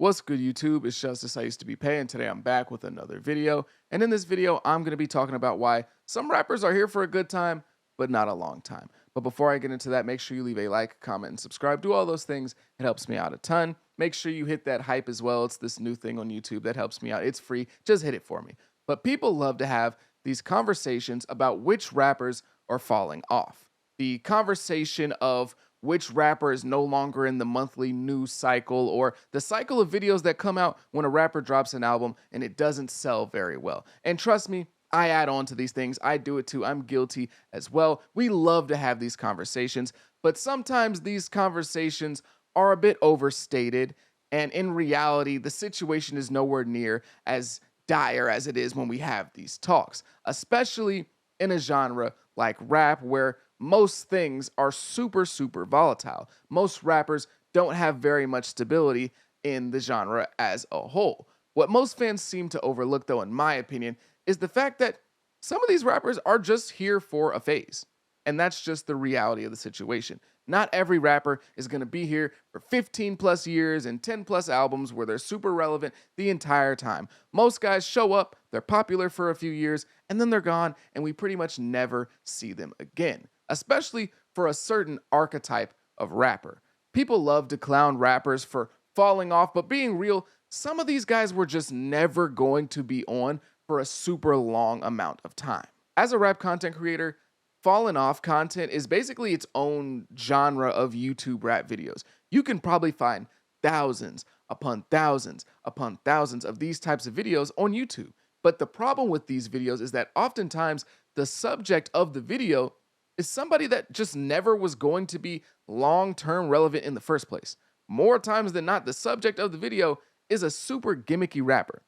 What's good, YouTube? It's Justice I used to be paying. Today I'm back with another video. And in this video, I'm going to be talking about why some rappers are here for a good time, but not a long time. But before I get into that, make sure you leave a like, comment, and subscribe. Do all those things. It helps me out a ton. Make sure you hit that hype as well. It's this new thing on YouTube that helps me out. It's free. Just hit it for me. But people love to have these conversations about which rappers are falling off. The conversation of which rapper is no longer in the monthly news cycle, or the cycle of videos that come out when a rapper drops an album and it doesn't sell very well. And trust me, I add on to these things. I do it too. I'm guilty as well. We love to have these conversations, but sometimes these conversations are a bit overstated. And in reality, the situation is nowhere near as dire as it is when we have these talks, especially in a genre like rap, where most things are super volatile. Most rappers don't have very much stability in the genre as a whole. What most fans seem to overlook, though, in my opinion, is the fact that some of these rappers are just here for a phase. And that's just the reality of the situation. Not every rapper is going to be here for 15 plus years and 10 plus albums where they're super relevant the entire time. Most guys show up, they're popular for a few years, and then they're gone, and we pretty much never see them again, especially for a certain archetype of rapper. People love to clown rappers for falling off, but being real, some of these guys were just never going to be on for a super long amount of time. As a rap content creator, fallen off content is basically its own genre of YouTube rap videos. You can probably find thousands upon thousands upon thousands of these types of videos on YouTube. But the problem with these videos is that oftentimes the subject of the video is somebody that just never was going to be long-term relevant in the first place. More times than not, the subject of the video is a super gimmicky rapper.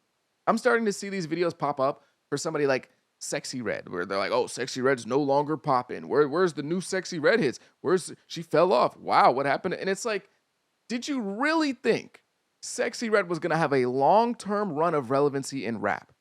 I'm starting to see these videos pop up for somebody like Sexy Red, where they're like, oh, Sexy Red's no longer popping. Where's the new Sexy Red hits? She fell off? Wow, what happened? And it's like, did you really think Sexy Red was gonna have a long-term run of relevancy in rap?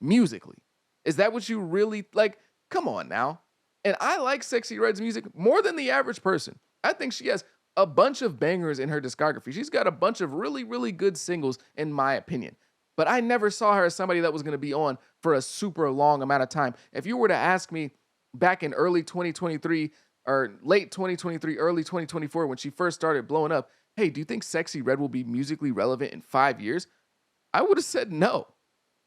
Musically. Is that what you really like? Come on now. And I like Sexy Red's music more than the average person. I think she has a bunch of bangers in her discography. She's got a bunch of really good singles, in my opinion. But I never saw her as somebody that was going to be on for a super long amount of time. If you were to ask me back in early 2023 or late 2023, early 2024, when she first started blowing up, hey, do you think Sexy Red will be musically relevant in 5 years? I would have said no.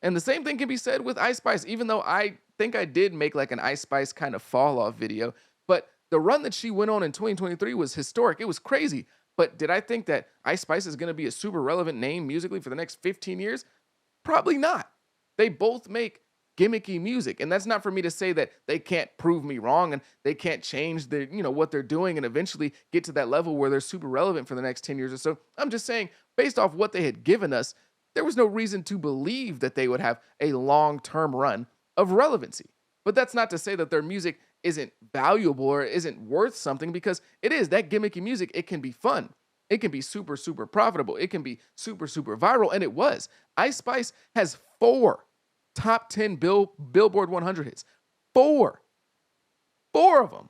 And the same thing can be said with Ice Spice, even though I think I did make like an Ice Spice kind of fall off video. But the run that she went on in 2023 was historic. It was crazy. But did I think that Ice Spice is going to be a super relevant name musically for the next 15 years? Probably not. They both make gimmicky music. And that's not for me to say that they can't prove me wrong and they can't change what they're doing and eventually get to that level where they're super relevant for the next 10 years or so. I'm just saying, based off what they had given us, there was no reason to believe that they would have a long-term run of relevancy. But that's not to say that their music isn't valuable or isn't worth something, because it is. That gimmicky music, it can be fun. It can be super profitable. It can be super viral, and it was. Ice Spice has 4 top 10 Billboard 100 hits. 4. 4 of them.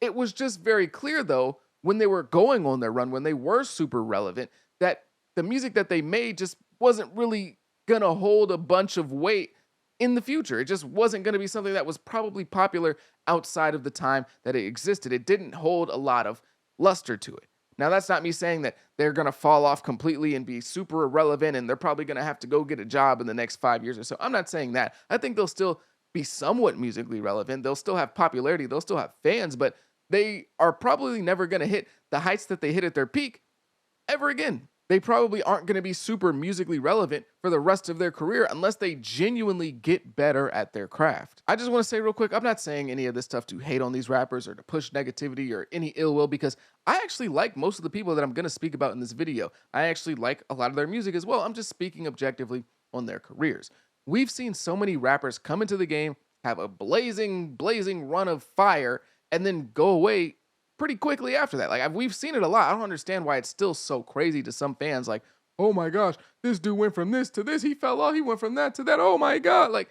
It was just very clear, though, when they were going on their run, when they were super relevant, that the music that they made just wasn't really going to hold a bunch of weight in the future. It just wasn't going to be something that was probably popular outside of the time that it existed. It didn't hold a lot of luster to it. Now, that's not me saying that they're going to fall off completely and be super irrelevant and they're probably going to have to go get a job in the next 5 years or so. I'm not saying that. I think they'll still be somewhat musically relevant. They'll still have popularity. They'll still have fans, but they are probably never going to hit the heights that they hit at their peak ever again. They probably aren't going to be super musically relevant for the rest of their career unless they genuinely get better at their craft. I just want to say real quick, I'm not saying any of this stuff to hate on these rappers or to push negativity or any ill will, because I actually like most of the people that I'm going to speak about in this video. I actually like a lot of their music as well. I'm just speaking objectively on their careers. We've seen so many rappers come into the game, have a blazing run of fire, and then go away pretty quickly after that. Like, we've seen it a lot. I don't understand why it's still so crazy to some fans. Like, oh my gosh, this dude went from this to this. He fell off. He went from that to that. Oh my God. Like,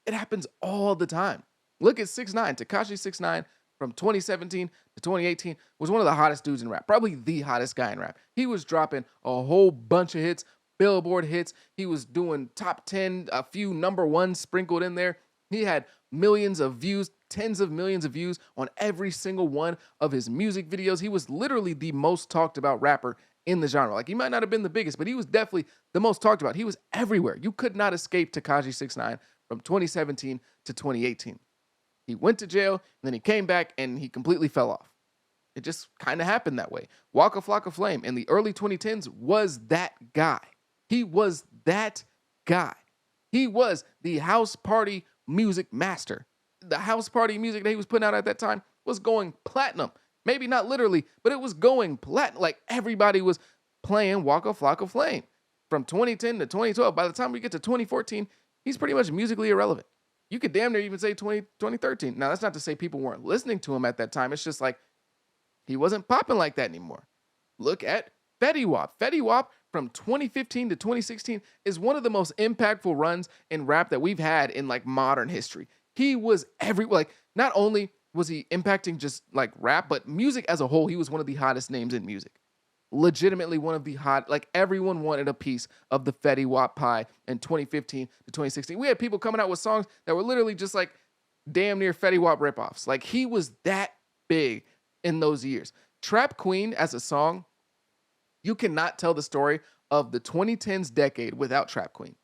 it happens all the time. Look at 6ix9ine. Tekashi 6ix9 from 2017 to 2018 was one of the hottest dudes in rap. Probably the hottest guy in rap. He was dropping a whole bunch of hits, Billboard hits. He was doing top 10, a few number ones sprinkled in there. He had millions of views, tens of millions of views on every single one of his music videos. He was literally the most talked about rapper in the genre. Like, he might not have been the biggest, but he was definitely the most talked about. He was everywhere. You could not escape Tekashi 69 from 2017 to 2018. He went to jail, and then he came back, and he completely fell off. It just kind of happened that way. Waka Flocka Flame in the early 2010s was that guy. He was that guy. He was the house party music master. The house party music that he was putting out at that time was going platinum. Maybe not literally, but it was going platinum. Like, everybody was playing Waka Flocka Flame. From 2010 to 2012, by the time we get to 2014, he's pretty much musically irrelevant. You could damn near even say 2013. Now, that's not to say people weren't listening to him at that time. It's just like, he wasn't popping like that anymore. Look at Fetty Wap. Fetty Wap from 2015 to 2016 is one of the most impactful runs in rap that we've had in like modern history. He was like, not only was he impacting just like rap, but music as a whole, he was one of the hottest names in music. Legitimately one of the hot, like, everyone wanted a piece of the Fetty Wap pie in 2015 to 2016. We had people coming out with songs that were literally just like damn near Fetty Wap ripoffs. Like, he was that big in those years. Trap Queen as a song, you cannot tell the story of the 2010s decade without Trap Queen.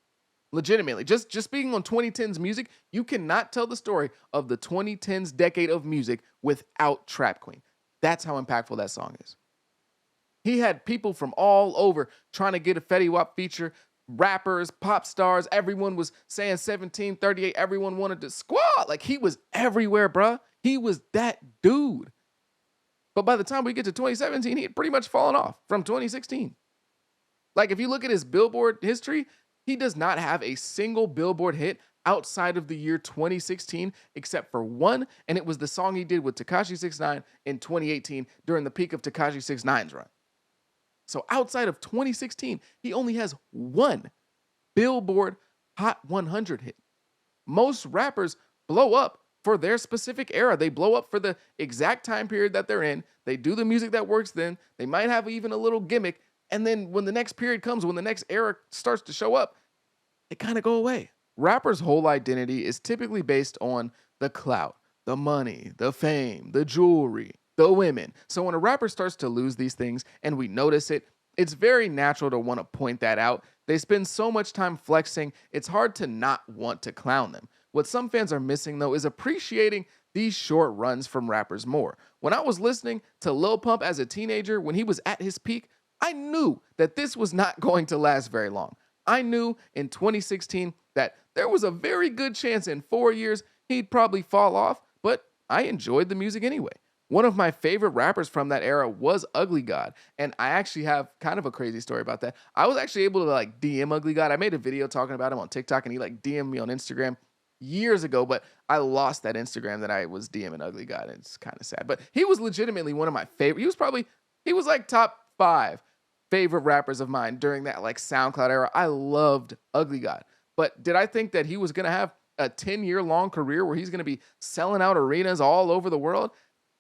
Legitimately, just speaking on 2010s music, you cannot tell the story of the 2010s decade of music without Trap Queen. That's how impactful that song is. He had people from all over trying to get a Fetty Wap feature, rappers, pop stars. Everyone was saying 1738. Everyone wanted to squad. Like, he was everywhere, bruh. He was that dude. But by the time we get to 2017, he had pretty much fallen off from 2016. Like, if you look at his Billboard history, he does not have a single Billboard hit outside of the year 2016, except for one, and it was the song he did with Tekashi 69 in 2018 during the peak of Tekashi 69's run. So outside of 2016, he only has one Billboard Hot 100 hit. Most rappers blow up for their specific era. They blow up for the exact time period that they're in. They do the music that works then. They might have even a little gimmick. And then when the next period comes, when the next era starts to show up, they kind of go away. Rappers' whole identity is typically based on the clout, the money, the fame, the jewelry, the women. So when a rapper starts to lose these things and we notice it, it's very natural to want to point that out. They spend so much time flexing, it's hard to not want to clown them. What some fans are missing, though, is appreciating these short runs from rappers more. When I was listening to Lil Pump as a teenager, when he was at his peak, I knew that this was not going to last very long. I knew in 2016 that there was a very good chance in 4 years he'd probably fall off, but I enjoyed the music anyway. One of my favorite rappers from that era was Ugly God, and I actually have kind of a crazy story about that. I was actually able to like DM Ugly God. I made a video talking about him on TikTok, and he like DM'd me on Instagram years ago, but I lost that Instagram that I was DMing Ugly God, and it's kind of sad. But he was legitimately one of my favorite. He was like top 5 favorite rappers of mine during that like SoundCloud era. I loved Ugly God. But did I think that he was going to have a 10-year long career where he's going to be selling out arenas all over the world?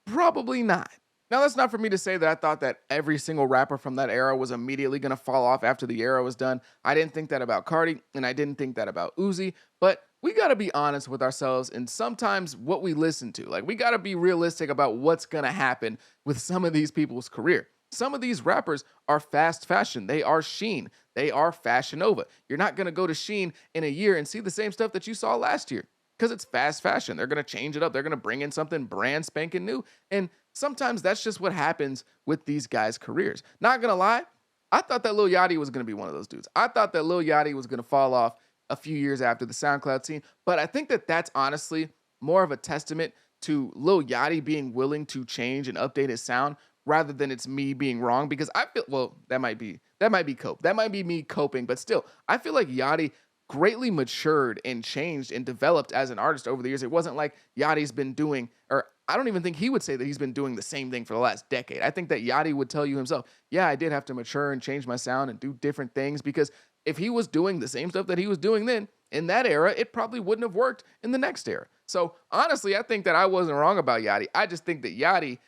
Probably not. Now, that's not for me to say that I thought that every single rapper from that era was immediately going to fall off after the era was done. I didn't think that about Cardi, and I didn't think that about Uzi, but we got to be honest with ourselves and sometimes what we listen to. Like, we got to be realistic about what's going to happen with some of these people's career. Some of these rappers are fast fashion. They are Sheen. They are Fashion Nova. You're not going to go to Sheen in a year and see the same stuff that you saw last year because it's fast fashion. They're going to change it up. They're going to bring in something brand spanking new. And sometimes that's just what happens with these guys' careers. Not going to lie, I thought that Lil Yachty was going to be one of those dudes. I thought that Lil Yachty was going to fall off a few years after the SoundCloud scene. But I think that that's honestly more of a testament to Lil Yachty being willing to change and update his sound rather than it's me being wrong, because I feel, well, that might be cope. That might be me coping, but still, I feel like Yachty greatly matured and changed and developed as an artist over the years. It wasn't like Yachty's been doing, or I don't even think he would say that he's been doing the same thing for the last decade. I think that Yachty would tell you himself, yeah, I did have to mature and change my sound and do different things, because if he was doing the same stuff that he was doing then in that era, it probably wouldn't have worked in the next era. So honestly, I think that I wasn't wrong about Yachty. I just think that Yachty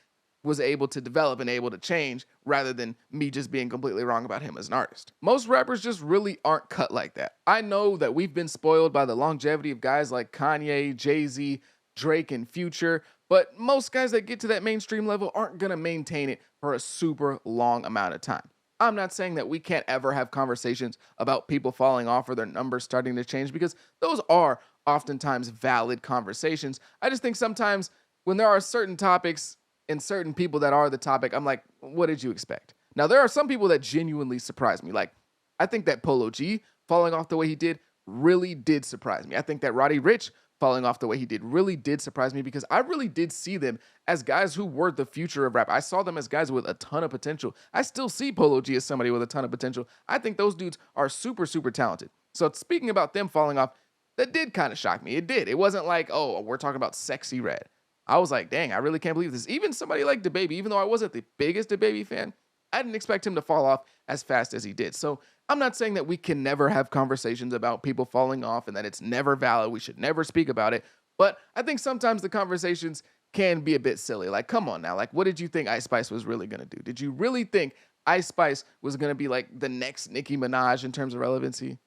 was able to develop and able to change rather than me just being completely wrong about him as an artist. Most rappers just really aren't cut like that. I know that we've been spoiled by the longevity of guys like Kanye, Jay-Z, Drake, and Future, but most guys that get to that mainstream level aren't going to maintain it for a super long amount of time. I'm not saying that we can't ever have conversations about people falling off or their numbers starting to change, because those are oftentimes valid conversations. I just think sometimes when there are certain topics and certain people that are the topic, I'm like, what did you expect? Now, there are some people that genuinely surprise me. Like, I think that Polo G falling off the way he did really did surprise me. I think that Roddy Ricch falling off the way he did really did surprise me, because I really did see them as guys who were the future of rap. I saw them as guys with a ton of potential. I still see Polo G as somebody with a ton of potential. I think those dudes are super, super talented. So speaking about them falling off, that did kind of shock me. It did. It wasn't like, oh, we're talking about Sexy Red. I was like, dang, I really can't believe this. Even somebody like DaBaby, even though I wasn't the biggest DaBaby fan, I didn't expect him to fall off as fast as he did. So I'm not saying that we can never have conversations about people falling off and that it's never valid. We should never speak about it. But I think sometimes the conversations can be a bit silly. Like, come on now. Like, what did you think Ice Spice was really going to do? Did you really think Ice Spice was going to be like the next Nicki Minaj in terms of relevancy?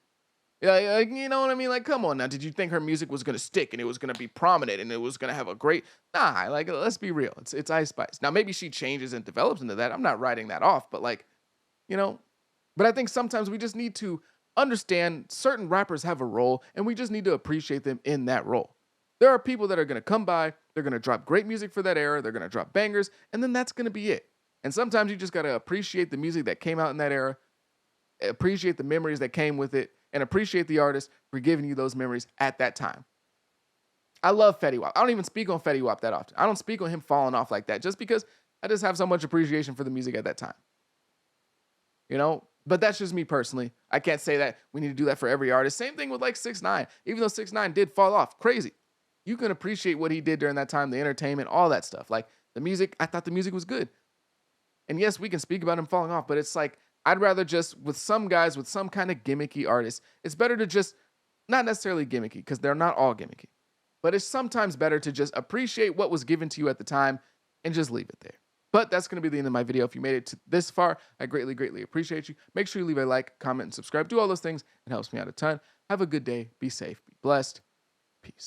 Yeah, like, you know what I mean? Like, come on now. Did you think her music was gonna stick and it was gonna be prominent and it was gonna have a great? Nah, like, let's be real. It's Ice Spice. Now maybe she changes and develops into that. I'm not writing that off, but like, you know, but I think sometimes we just need to understand certain rappers have a role and we just need to appreciate them in that role. There are people that are gonna come by, they're gonna drop great music for that era, they're gonna drop bangers, and then that's gonna be it. And sometimes you just gotta appreciate the music that came out in that era, appreciate the memories that came with it, and appreciate the artist for giving you those memories at that time. I love Fetty Wap. I don't even speak on Fetty Wap that often. I don't speak on him falling off like that just because I just have so much appreciation for the music at that time. You know? But that's just me personally. I can't say that we need to do that for every artist. Same thing with like 6ix9ine. Even though 6ix9ine did fall off, crazy. You can appreciate what he did during that time, the entertainment, all that stuff. Like the music, I thought the music was good. And yes, we can speak about him falling off, but it's like, I'd rather just, with some guys, with some kind of gimmicky artists, it's better to just, not necessarily gimmicky, because they're not all gimmicky, but it's sometimes better to just appreciate what was given to you at the time and just leave it there. But that's going to be the end of my video. If you made it to this far, I greatly, greatly appreciate you. Make sure you leave a like, comment, and subscribe. Do all those things. It helps me out a ton. Have a good day. Be safe. Be blessed. Peace.